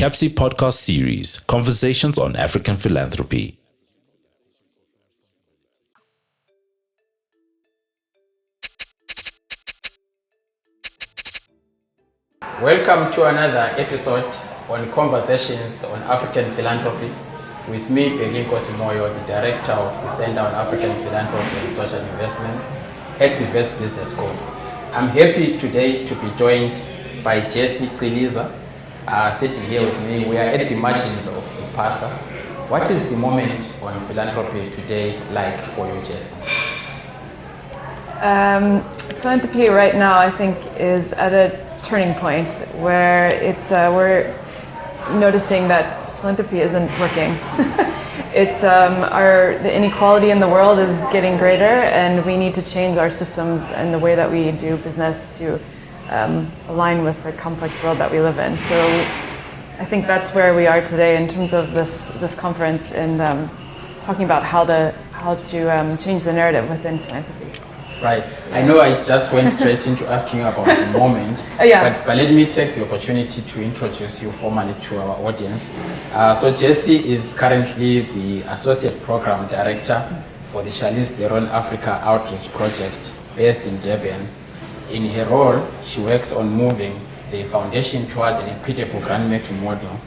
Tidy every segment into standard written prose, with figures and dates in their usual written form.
CAPSI podcast series, Conversations on African Philanthropy. Welcome to another episode on Conversations on African Philanthropy with me, Bhekinkosi Moyo, the Director of the Center on African Philanthropy and Social Investment at the Wits Business School. I'm happy today to be joined by Chiliza, sitting here with me. We are at the margins of IPASA. What is the moment on philanthropy today like for you, Jess? Philanthropy right now, I think, is at a turning point where it's we're noticing that philanthropy isn't working. The inequality in the world is getting greater, and we need to change our systems and the way that we do business to align with the complex world that we live in. So I think that's where we are today in terms of this conference and talking about how to change the narrative within philanthropy. Right. I know I just went straight into asking you about the moment, but let me take the opportunity to introduce you formally to our audience. So Jessie is currently the Associate Program Director for the Charlize Theron Africa Outreach Project based in Durban. In her role, she works on moving the foundation towards an equitable grant-making model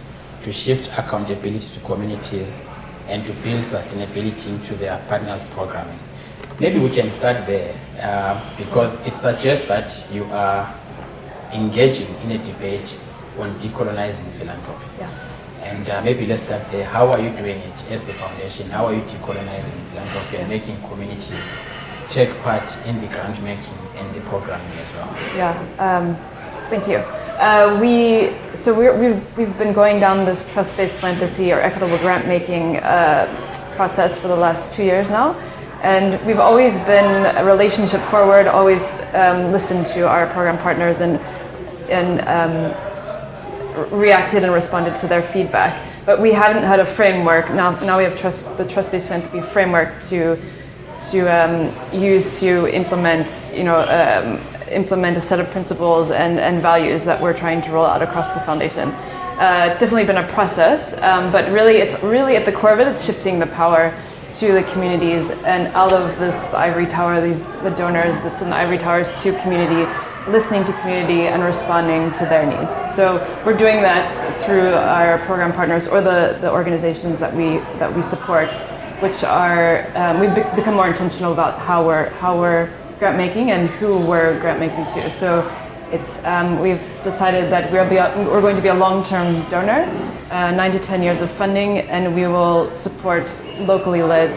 to shift accountability to communities and to build sustainability into their partners' programming. Maybe we can start there because it suggests that you are engaging in a debate on decolonizing philanthropy. Yeah. And maybe let's start there. How are you doing it as the foundation? How are you decolonizing philanthropy and making communities take part in the grant making and the programming as well? Yeah, thank you. We've been going down this trust-based philanthropy or equitable grant making process for the last 2 years now. And we've always been relationship forward, always listened to our program partners and reacted and responded to their feedback. But we haven't had a framework. Now we have the trust-based philanthropy framework to use to implement, implement a set of principles and values that we're trying to roll out across the foundation. It's definitely been a process, but really at the core of it, it's shifting the power to the communities and out of this ivory tower, the donors that's in the ivory towers, to community, listening to community and responding to their needs. So we're doing that through our program partners or the organizations that we support, which are we've become more intentional about how we're grant making and who we're grant making to. So it's we've decided that we're going to be a long-term donor, 9 to 10 years of funding, and we will support locally led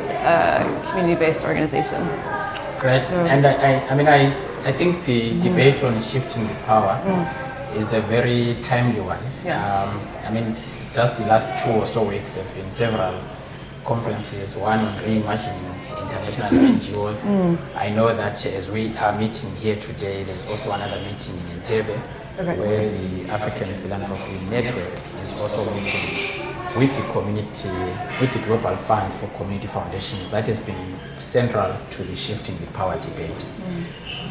community-based organizations. Great. So, and I think the debate on shifting the power is a very timely one. Yeah. Just the last 2 or so weeks there have been several conferences, one on reimagining international NGOs. I know that as we are meeting here today, there's also another meeting in Entebbe, where the African Philanthropy Network is also meeting with the community, with the Global Fund for Community Foundations. That has been central to the shifting the power debate.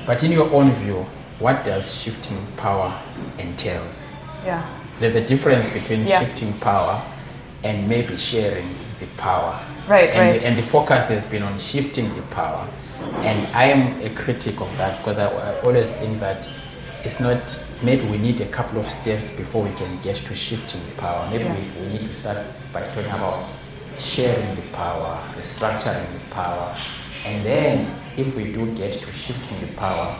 But in your own view, what does shifting power entails? Yeah. There's a difference between shifting power and maybe sharing the power. Right. And the focus has been on shifting the power. And I am a critic of that because I always think that it's not, maybe we need a couple of steps before we can get to shifting the power. Maybe we need to start by talking about sharing the power, restructuring the power. And then if we do get to shifting the power,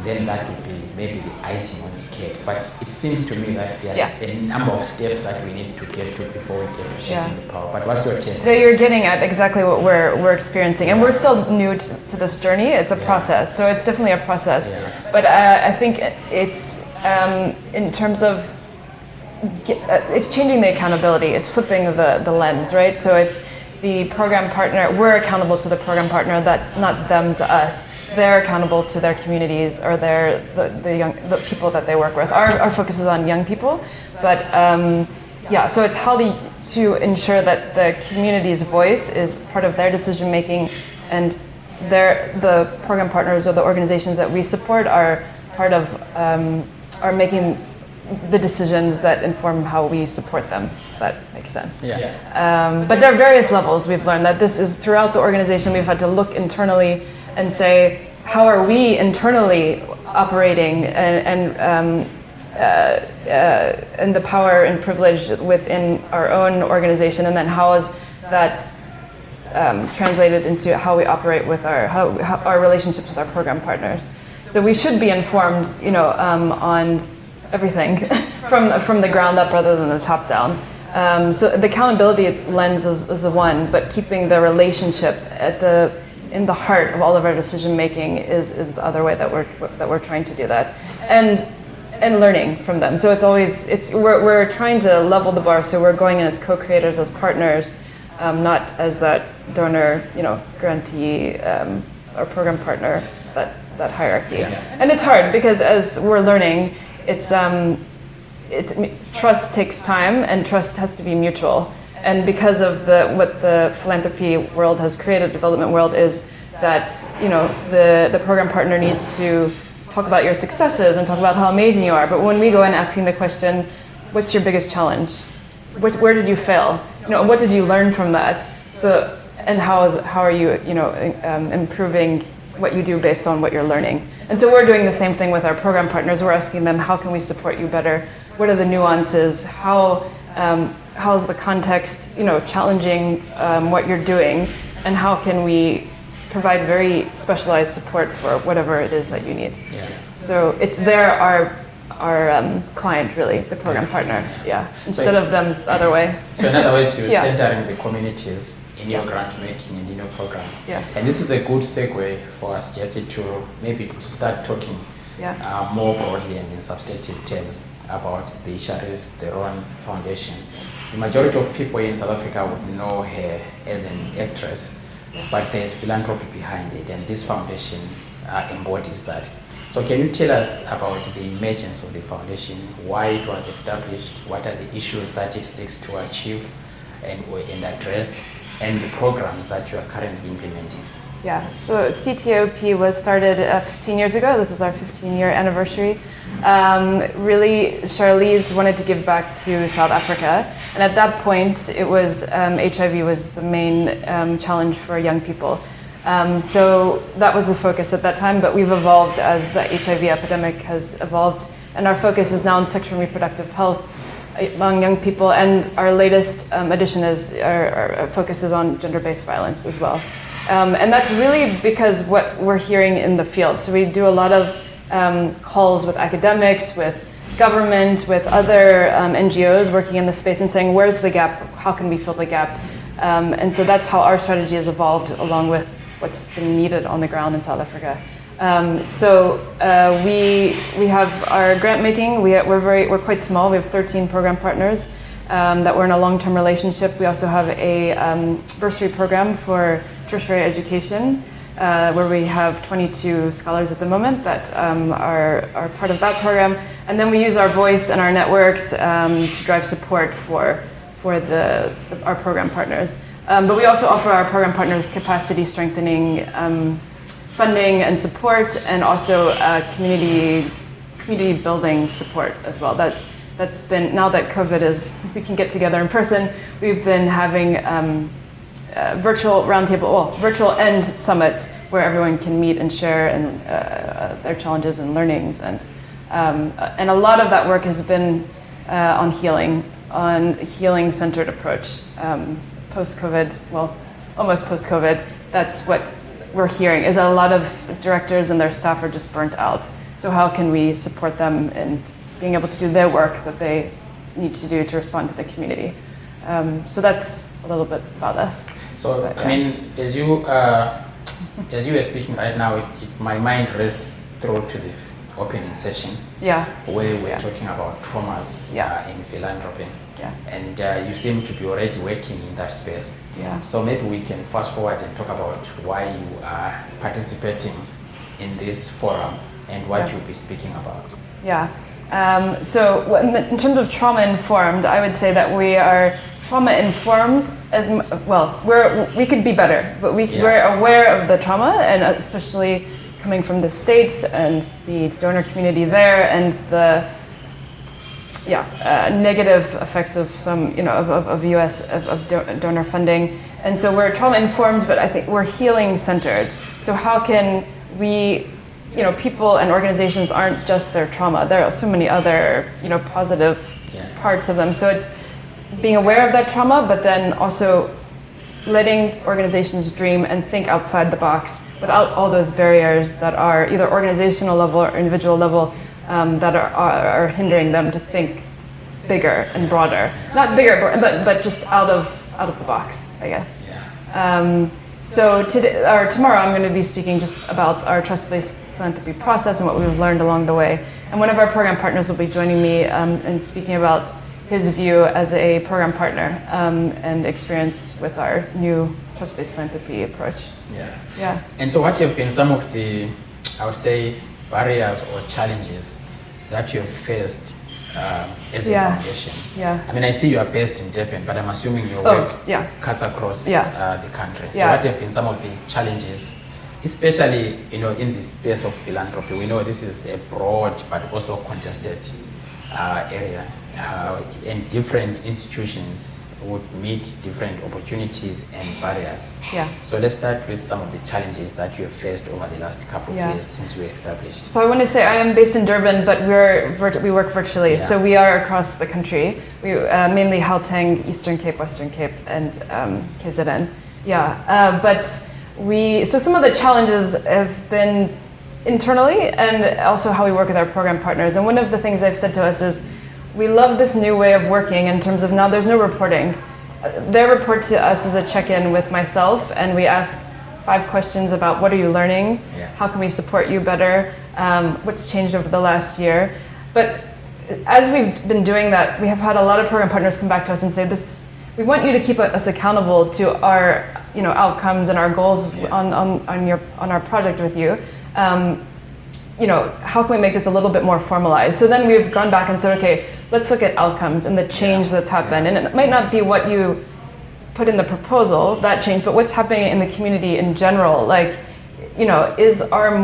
then that would be maybe the icing on the cake. But it seems to me that there are a number of steps that we need to get to before we get to shifting the power. But what's your take? You're getting at exactly what we're experiencing, and we're still new to this journey. It's a process, so it's definitely a process. Yeah. But I think it's in terms of it's changing the accountability. It's flipping the lens, right? So it's the program partner. We're accountable to the program partner, that not them to us. They're accountable to their communities or the people that they work with. Our focus is on young people, but so it's how to ensure that the community's voice is part of their decision making, and the program partners or the organizations that we support are part of are making the decisions that inform how we support them, if that makes sense. Yeah. But there are various levels. We've learned that this is throughout the organization. We've had to look internally and say, how are we internally operating and the power and privilege within our own organization, and then how is that translated into how we operate with our relationships with our program partners. So we should be informed, on everything from the ground up rather than the top down. So the accountability lens is the one, but keeping the relationship in the heart of all of our decision making is the other way that we're trying to do that, and learning from them. So we're trying to level the bar. So we're going in as co-creators, as partners, not as that donor, grantee or program partner, that hierarchy. Yeah. And it's hard because as we're learning, trust takes time, and trust has to be mutual. And because of what the philanthropy world has created, development world, is that the program partner needs to talk about your successes and talk about how amazing you are. But when we go in asking the question, what's your biggest challenge? Where did you fail? What did you learn from that? So, and how are you improving what you do based on what you're learning? And so we're doing the same thing with our program partners. We're asking them, how can we support you better? What are the nuances? How's the context, challenging what you're doing, and how can we provide very specialized support for whatever it is that you need? Yeah. So it's our client, really, the program partner, instead of them the other way. So in other words, you're centering the communities in your grant making and in your program. Yeah. And this is a good segue for us, Jesse, to maybe start talking more broadly and in substantive terms about the Charlize Theron Foundation. The majority of people in South Africa would know her as an actress, but there's philanthropy behind it, and this foundation embodies that. So can you tell us about the emergence of the foundation, why it was established, what are the issues that it seeks to achieve and address, and the programs that you are currently implementing? Yeah, so CTOP was started 15 years ago. This is our 15-year anniversary. Really, Charlize wanted to give back to South Africa, and at that point, it was HIV was the main challenge for young people. So that was the focus at that time, but we've evolved as the HIV epidemic has evolved, and our focus is now on sexual and reproductive health among young people, and our latest addition is our focus is on gender-based violence as well. And that's really because what we're hearing in the field. So we do a lot of calls with academics, with government, with other NGOs working in the space and saying, where's the gap? How can we fill the gap? And so that's how our strategy has evolved along with what's been needed on the ground in South Africa. We have our grant making. We're quite small. We have 13 program partners that we're in a long-term relationship. We also have a bursary program for tertiary education, where we have 22 scholars at the moment that are part of that program. And then we use our voice and our networks to drive support for our program partners. But we also offer our program partners capacity strengthening funding and support, and also community building support as well. That's been, now that COVID we can get together in person, we've been having virtual virtual end summits where everyone can meet and share and their challenges and learnings, and a lot of that work has been on healing-centered approach. Post-COVID, almost post-COVID, that's what we're hearing, is a lot of directors and their staff are just burnt out. So how can we support them in being able to do their work that they need to do to respond to the community? So that's a little bit about us. So, I mean, as you are speaking right now, my mind raced through to the opening session, where we're talking about traumas in philanthropy. And you seem to be already working in that space. So maybe we can fast forward and talk about why you are participating in this forum and what you'll be speaking about. So in terms of trauma-informed, I would say that we are trauma-informed as well. We could be better, but we're aware of the trauma, and especially coming from the States and the donor community there, and negative effects of some, of U.S. of donor funding, and so we're trauma informed, but I think we're healing centered. So how can we, people and organizations aren't just their trauma. There are so many other, positive parts of them. So it's being aware of that trauma, but then also letting organizations dream and think outside the box without all those barriers that are either organizational level or individual level that are hindering them to think bigger and broader. Not bigger, but just out of the box, I guess. So today, or tomorrow, I'm going to be speaking just about our trust-based philanthropy process and what we've learned along the way. And one of our program partners will be joining me and speaking about his view as a program partner and experience with our new trust-based philanthropy approach. And so what have been some of the, I would say, barriers or challenges that you have faced as a foundation? I mean, I see you are based in Durban, but I'm assuming your work cuts across the country. So what have been some of the challenges, especially in the space of philanthropy? We know this is a broad but also contested area, and different institutions would meet different opportunities and barriers. So let's start with some of the challenges that you have faced over the last couple of years since we established. So I want to say I am based in Durban, but we work virtually. So we are across the country. We mainly Gauteng, Eastern Cape, Western Cape, and KZN. So some of the challenges have been internally and also how we work with our program partners. And one of the things they've said to us is, we love this new way of working in terms of now there's no reporting. Their report to us is a check-in with myself, and we ask 5 questions about what are you learning, how can we support you better, what's changed over the last year. But as we've been doing that, we have had a lot of program partners come back to us and say, we want you to keep us accountable to our outcomes and our goals on our project with you. How can we make this a little bit more formalized? So then we've gone back and said, okay, let's look at outcomes and the change that's happened. And it might not be what you put in the proposal, that change, but what's happening in the community in general. Like, are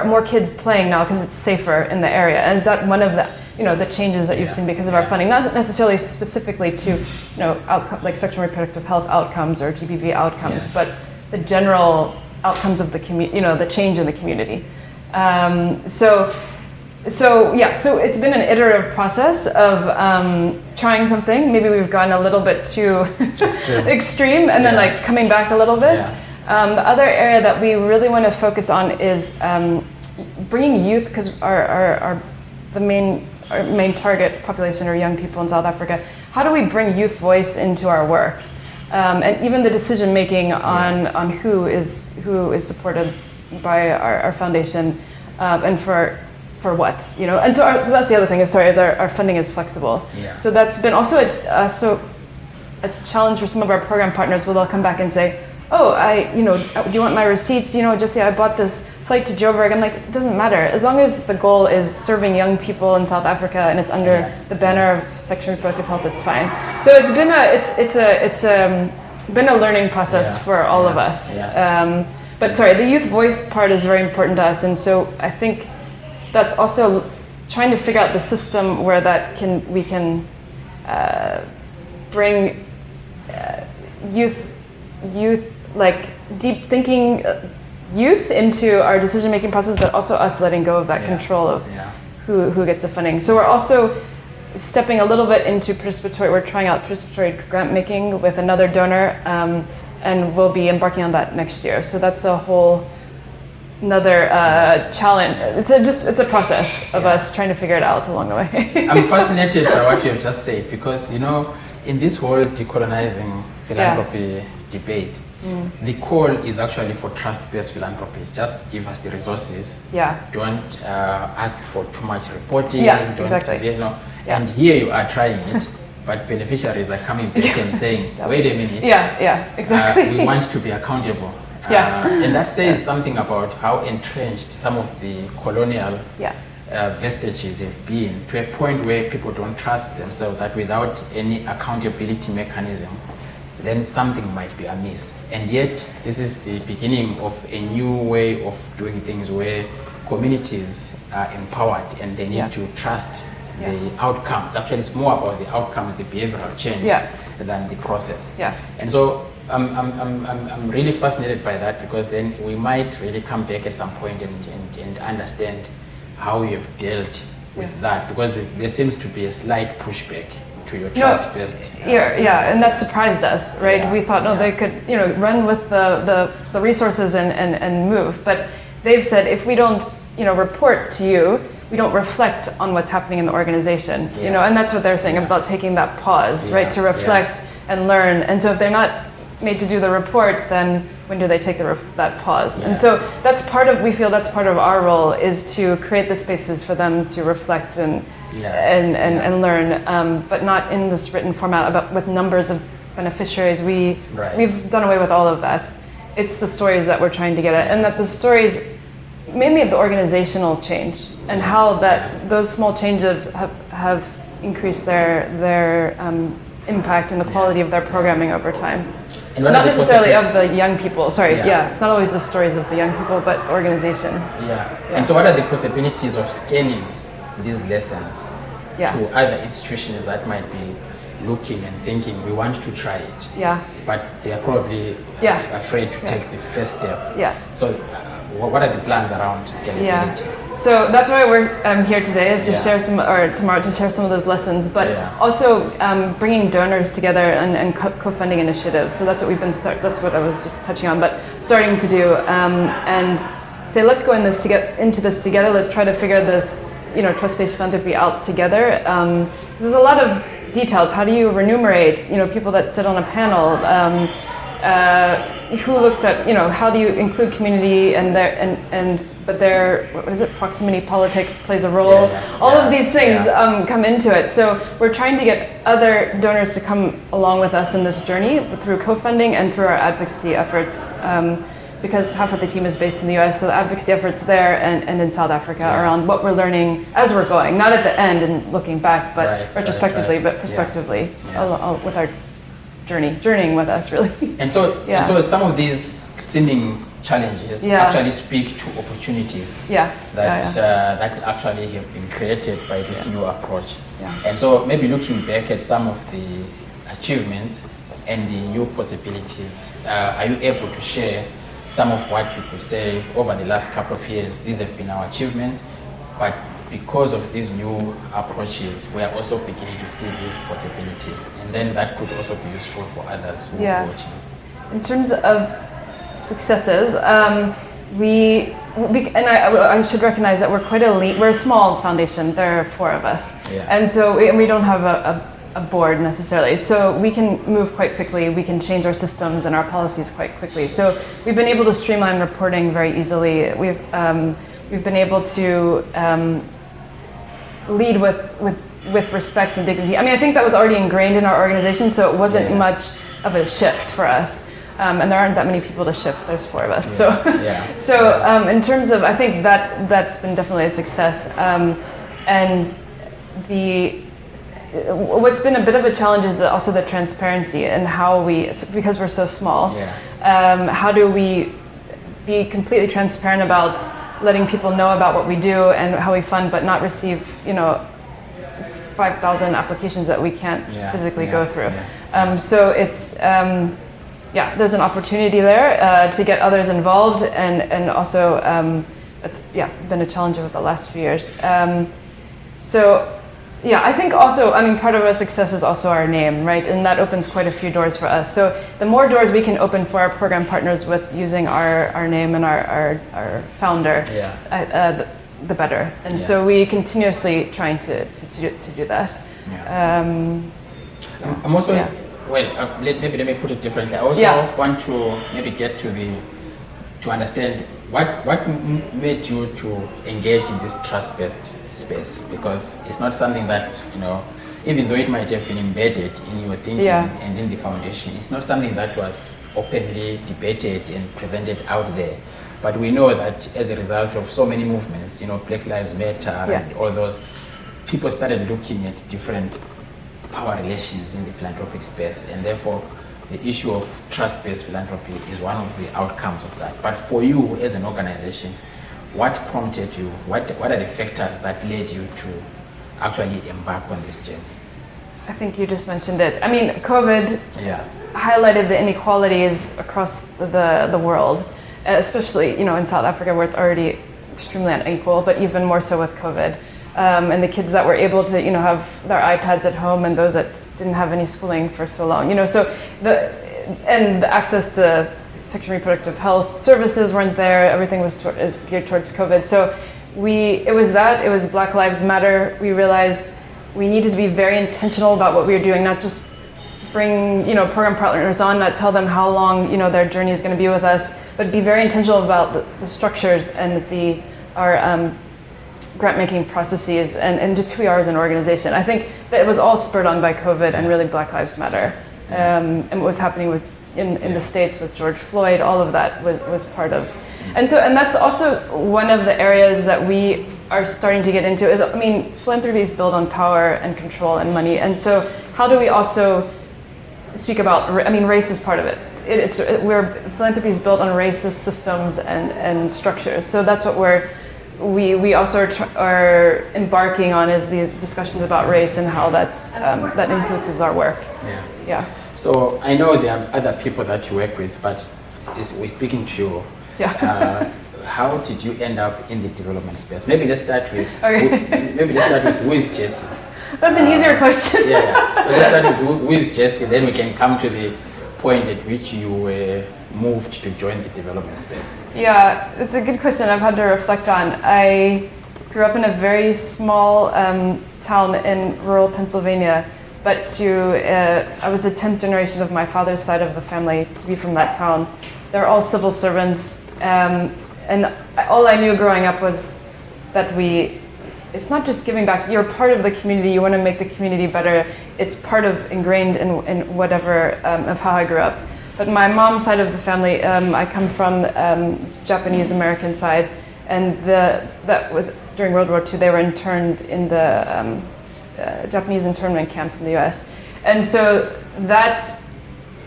more kids playing now because it's safer in the area? And is that one of the changes that you've seen because of our funding? Not necessarily specifically to, outcome, like sexual and reproductive health outcomes or GBV outcomes, but the general outcomes of the community, the change in the community. So it's been an iterative process of trying something. Maybe we've gone a little bit too extreme and then like coming back a little bit. The other area that we really want to focus on is bringing youth, because our main target population are young people in South Africa. How do we bring youth voice into our work? And even the decision making on who is supported by our foundation, and for what, and so that's the other thing is our funding is flexible. So that's been also a challenge for some of our program partners, where they'll come back and say, oh, do you want my receipts? Just say I bought this flight to Joburg. I'm like, it doesn't matter, as long as the goal is serving young people in South Africa and it's under the banner of sexual and reproductive health, it's fine. So it's been a learning process for all of us. But the youth voice part is very important to us, and so I think that's also trying to figure out the system where we can bring youth like deep thinking youth into our decision-making process, but also us letting go of that control of who gets the funding. So we're also stepping a little bit into participatory. We're trying out participatory grant making with another donor, and we'll be embarking on that next year. So that's a whole another challenge. It's a process of us trying to figure it out along the way. I'm fascinated by what you have just said, because in this whole decolonizing philanthropy debate, the call is actually for trust-based philanthropy. Just give us the resources. Don't ask for too much reporting. And here you are trying it, but beneficiaries are coming back and saying, "Wait a minute. Exactly. We want to be accountable." And that says something about how entrenched some of the colonial vestiges have been, to a point where people don't trust themselves, that without any accountability mechanism, then something might be amiss. And yet, this is the beginning of a new way of doing things, where communities are empowered and they need to trust the outcomes. Actually, it's more about the outcomes, the behavioral change, than the process. And so I'm really fascinated by that, because then we might really come back at some point and understand how you've dealt with that, because there seems to be a slight pushback to your trust-based. And that surprised us, right? We thought, they could, run with the resources and move, but they've said if we don't, report to you, we don't reflect on what's happening in the organization, and that's what they're saying about taking that pause, right, to reflect and learn. And so if they're not made to do the report, then when do they take that pause? And so we feel that's part of our role, is to create the spaces for them to reflect and learn, but not in this written format with numbers of beneficiaries. We've done away with all of that. It's the stories that we're trying to get at, and that the stories mainly of the organizational change and how those small changes have increased their impact and the quality of their programming over time. Not necessarily of the young people. It's not always the stories of the young people, but the organization. And so what are the possibilities of scaling these lessons to other institutions that might be looking and thinking, we want to try it, but they are probably afraid to take the first step? So what are the plans around scalability? So that's why we're here today, is to share tomorrow to share some of those lessons, but also bringing donors together and co-funding initiatives. So that's what we've been that's what I was just touching on, but starting to do, and say, let's go into this together. Let's try to figure this, trust-based philanthropy out together. There's a lot of details. How do you remunerate, people that sit on a panel? Who looks at, how do you include community but proximity politics plays a role. All of these things come into it. So we're trying to get other donors to come along with us in this journey through co-funding and through our advocacy efforts, because half of the team is based in the US, so the advocacy efforts there and in South Africa around what we're learning as we're going, not at the end and looking back, but retrospectively, but prospectively, with our journeying with us, really. And so some of these seeming challenges actually speak to opportunities that actually have been created by this new approach. And so maybe looking back at some of the achievements and the new possibilities, are you able to share some of what you could say over the last couple of years? These have been our achievements, but because of these new approaches, we are also beginning to see these possibilities, and then that could also be useful for others who are watching. In terms of successes, I should recognize that we're quite we're a small foundation. There are 4 of us, and so we don't have a board necessarily, so we can move quite quickly. We can change our systems and our policies quite quickly. So we've been able to streamline reporting very easily. We've been able to lead with respect and dignity. I think that was already ingrained in our organization, so it wasn't much of a shift for us. And there aren't that many people to shift. There's 4 of us. In terms of, I think that's been definitely a success. And what's been a bit of a challenge is also the transparency and how because we're so small, how do we be completely transparent about letting people know about what we do and how we fund, but not receive, 5,000 applications that we can't physically go through. So it's, there's an opportunity there to get others involved, and also it's been a challenge over the last few years. I think also, part of our success is also our name, right? And that opens quite a few doors for us. So the more doors we can open for our program partners with using our name and our founder, the better. And so we continuously trying to do that. I'm also, maybe let me put it differently. I also want to maybe get to understand what made you to engage in this trust-based space, because it's not something that, even though it might have been embedded in your thinking and in the foundation, it's not something that was openly debated and presented out there. But we know that as a result of so many movements, Black Lives Matter and all those, people started looking at different power relations in the philanthropic space, and therefore the issue of trust-based philanthropy is one of the outcomes of that. But for you as an organization, what prompted you? What are the factors that led you to actually embark on this journey? I think you just mentioned it. I mean, COVID highlighted the inequalities across the world, especially in South Africa where it's already extremely unequal, but even more so with COVID. And the kids that were able to have their iPads at home and those that didn't have any schooling for so long. So the access to sexual and reproductive health services weren't there. Everything was geared towards COVID. So it was Black Lives Matter. We realized we needed to be very intentional about what we were doing, not just bring program partners on, not tell them how long their journey is going to be with us, but be very intentional about the structures and our grant-making processes and just who we are as an organization. I think that it was all spurred on by COVID and really Black Lives Matter. And what was happening in the States with George Floyd, all of that was part of. And that's also one of the areas that we are starting to get into is, philanthropy is built on power and control and money. And so how do we also speak about, race is part of it. Philanthropy is built on racist systems and structures. So that's what we also are embarking on, is these discussions about race and how that influences our work. Yeah. So I know there are other people that you work with, but we're speaking to you. Yeah. How did you end up in the development space? Maybe let's start with who is Jessie? That's an easier question. So let's start with who is Jessie, then we can come to the point at which you were moved to join the development space. Yeah, it's a good question I've had to reflect on. I grew up in a very small town in rural Pennsylvania, but I was the 10th generation of my father's side of the family to be from that town. They're all civil servants, and all I knew growing up was that it's not just giving back. You're part of the community. You want to make the community better. It's part of ingrained in whatever of how I grew up. But my mom's side of the family, I come from Japanese American side, and that was during World War II. They were interned in the Japanese internment camps in the U.S. And so that,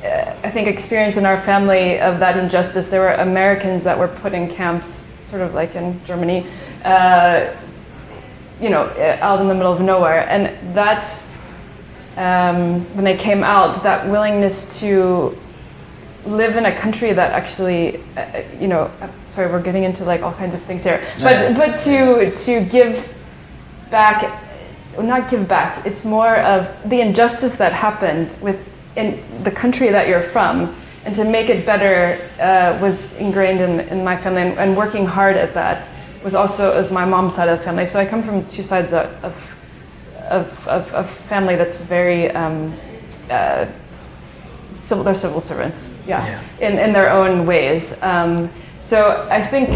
I think, experience in our family of that injustice. There were Americans that were put in camps, sort of like in Germany, out in the middle of nowhere. And that, when they came out, that willingness to live in a country that actually, sorry, we're getting into like all kinds of things here, but to give back, not give back, it's more of the injustice that happened in the country that you're from, and to make it better was ingrained in my family, and working hard at that was also as my mom's side of the family. So I come from two sides of family that's very they're civil servants, in their own ways. So I think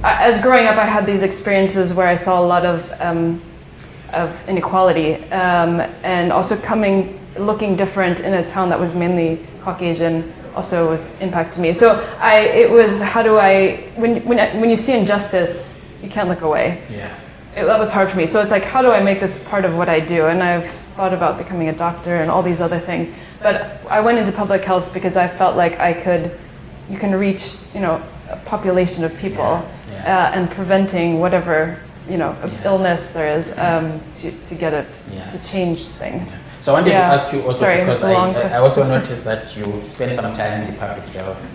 as growing up, I had these experiences where I saw a lot of inequality, and also looking different in a town that was mainly Caucasian also was impacted me. So it was, when you see injustice, you can't look away. That was hard for me. So it's like, how do I make this part of what I do? And I've thought about becoming a doctor and all these other things. But I went into public health because I felt like you can reach, a population of people, and preventing whatever, illness there is, to get it, to change things. So I wanted to ask you also, because I also noticed that you spent some time in the public health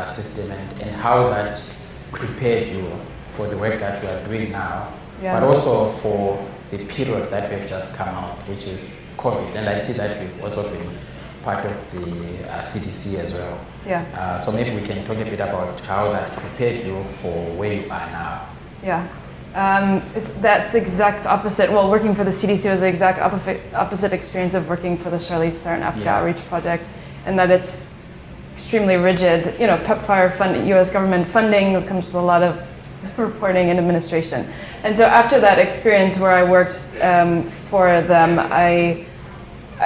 system, and how that prepared you for the work that you are doing now, but also for the period that we have just come out, which is COVID. And I see that you've also been part of the CDC as well. So maybe we can talk a bit about how that prepared you for where you are now. That's exact opposite. Well, working for the CDC was the exact opposite experience of working for the Charlize Theron Africa Outreach Project, and that it's extremely rigid. PEPFAR U.S. government funding comes with a lot of reporting and administration. And so after that experience where I worked for them, I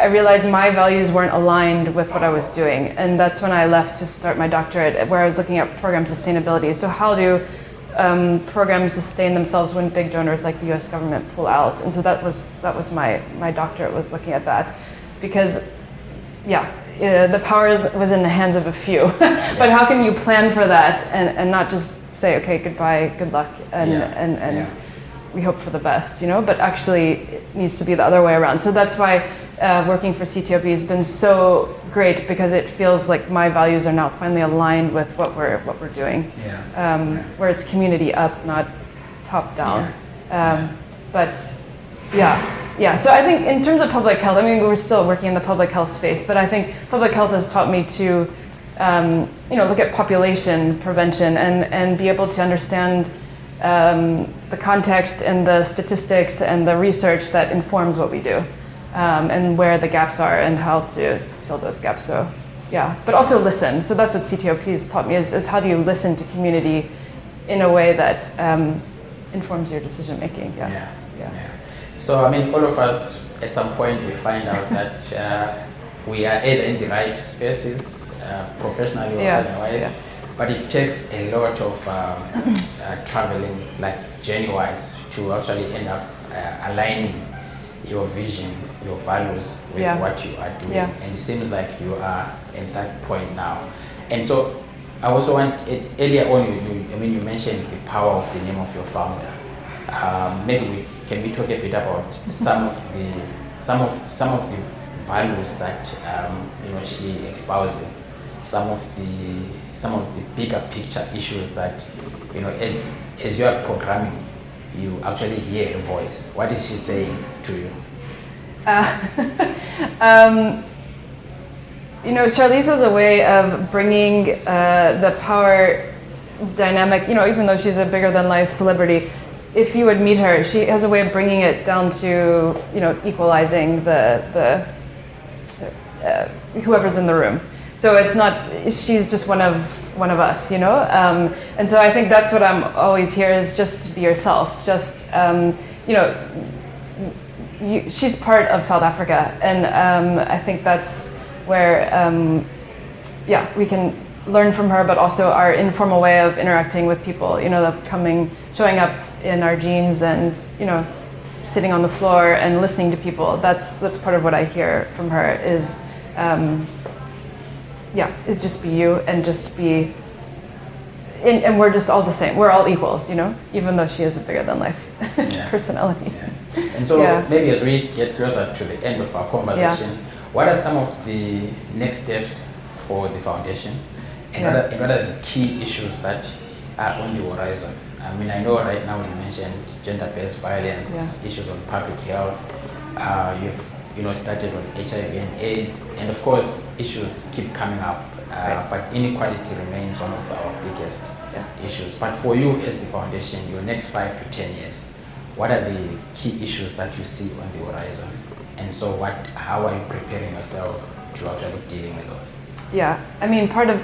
realized my values weren't aligned with what I was doing. And that's when I left to start my doctorate, where I was looking at program sustainability. So how do programs sustain themselves when big donors like the U.S. government pull out? And so that was my doctorate, was looking at that. Because the power was in the hands of a few. But how can you plan for that and not just say, okay, goodbye, good luck, and we hope for the best, but actually it needs to be the other way around. So that's why working for CTOP has been so great, because it feels like my values are now finally aligned with what we're doing, where it's community up, not top down. But so I think in terms of public health, we're still working in the public health space, but I think public health has taught me to look at population prevention and be able to understand the context and the statistics and the research that informs what we do, and where the gaps are and how to fill those gaps. So but also listen. So that's what CTOP has taught me, is how do you listen to community in a way that informs your decision making. So all of us at some point we find out that we are either in the right spaces, professionally or otherwise, but it takes a lot of traveling, like journey-wise, to actually end up aligning your vision, your values with what you are doing. And it seems like you are at that point now. And so I also want, earlier on you mentioned the power of the name of your founder. Maybe can we talk a bit about some of the values that she espouses, some of the bigger picture issues that as you are programming, you actually hear a voice. What is she saying to you? Charlize has a way of bringing the power dynamic, even though she's a bigger than life celebrity. If you would meet her, she has a way of bringing it down to, equalizing the whoever's in the room. So it's not, she's just one of us, and so I think that's what I'm always here, is just be yourself. Just, she's part of South Africa, and I think that's where, we can learn from her, but also our informal way of interacting with people, of showing up in our genes and, sitting on the floor and listening to people. That's part of what I hear from her is just be you and just be, and we're just all the same. We're all equals, even though she is a bigger than life personality. And so maybe as we get closer to the end of our conversation, what are some of the next steps for the foundation? And what are the key issues that are on the horizon? I know right now you mentioned gender-based violence, issues on public health. You've started on HIV and AIDS, and of course issues keep coming up. But inequality remains one of our biggest issues. But for you as the foundation, your next 5 to 10 years, what are the key issues that you see on the horizon? And so how are you preparing yourself to actually dealing with those? Part of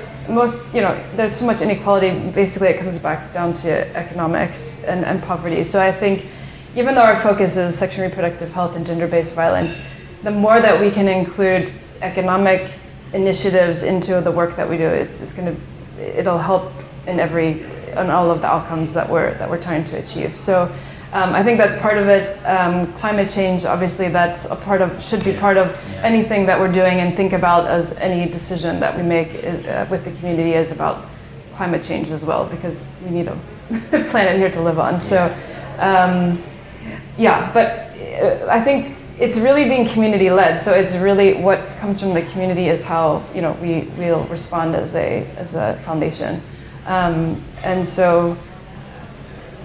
there's so much inequality. Basically, it comes back down to economics and poverty. So I think even though our focus is sexual and reproductive health and gender-based violence, the more that we can include economic initiatives into the work that we do, it'll help in all of the outcomes that we're trying to achieve. So I think that's part of it. Climate change, obviously, should be part of anything that we're doing, and think about as any decision that we make with the community is about climate change as well, because we need a planet here to live on. So, but I think it's really being community-led. So it's really what comes from the community is how we'll respond as a foundation, and so.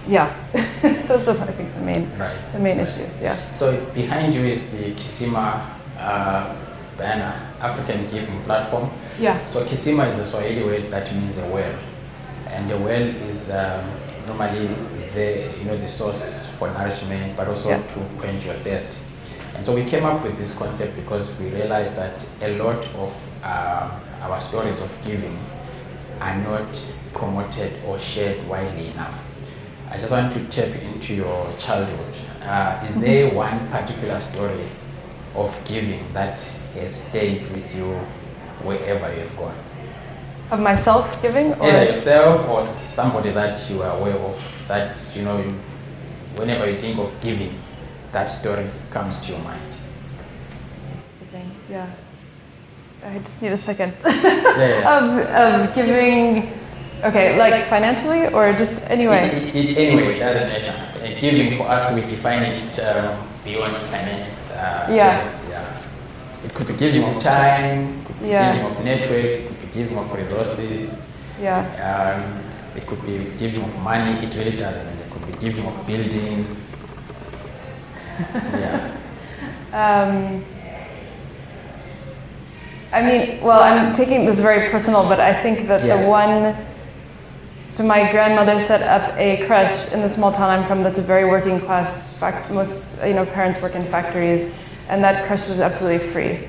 Those are I think the main issues. So behind you is the Kisima banner, African Giving Platform. So Kisima is a Swahili word that means a well, and the well is normally the source for nourishment, but also to quench your thirst. And so we came up with this concept because we realized that a lot of our stories of giving are not promoted or shared widely enough. I just want to tap into your childhood. Is there one particular story of giving that has stayed with you wherever you've gone? Of myself giving? Or either yourself or somebody that you are aware of, that whenever you think of giving, that story comes to your mind. I just need a second. Yeah. Of giving, okay, like financially or just anyway? Anyway, it doesn't matter. Giving for us, we define it beyond finance. Terms, yeah. It could be giving of time, it could be giving of networks, it could be giving of resources. Yeah. It could be giving of money. It really doesn't matter. It could be giving of buildings. Yeah. I mean, well, I'm taking this very personal, but I think that so my grandmother set up a creche in the small town I'm from that's a very working class, most parents work in factories, and that creche was absolutely free.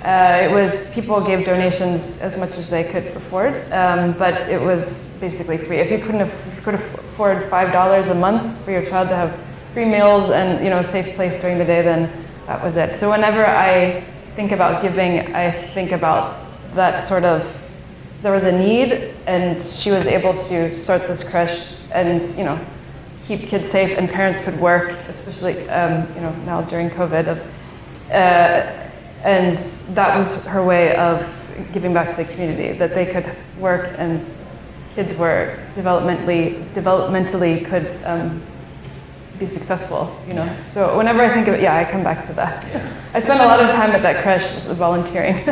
It was, people gave donations as much as they could afford, but it was basically free. If you could afford $5 a month for your child to have 3 meals and a safe place during the day, then that was it. So whenever I think about giving, I think about that sort of, there was a need and she was able to start this creche and keep kids safe and parents could work, especially now during COVID. And that was her way of giving back to the community, that they could work and kids were developmentally could be successful, So whenever I think of it, I come back to that. Yeah. I spent a lot of time at that creche volunteering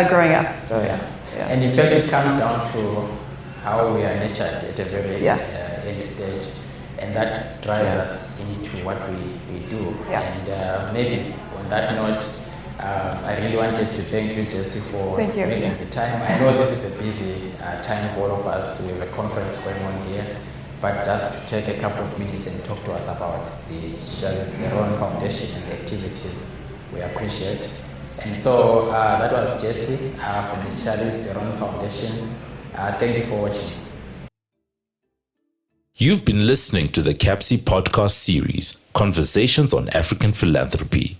growing up, so yeah. And in fact, it comes down to how we are nurtured at a very early stage, and that drives us into what we do. Yeah. And maybe on that note, I really wanted to thank you, Jessie, for making the time. I know this is a busy time for all of us. We have a conference going on here, but just to take a couple of minutes and talk to us about the Theron Foundation and the activities, we appreciate. And so that was Jessie from the Theron Foundation. Thank you for watching. You've been listening to the CAPSI podcast series, Conversations on African Philanthropy.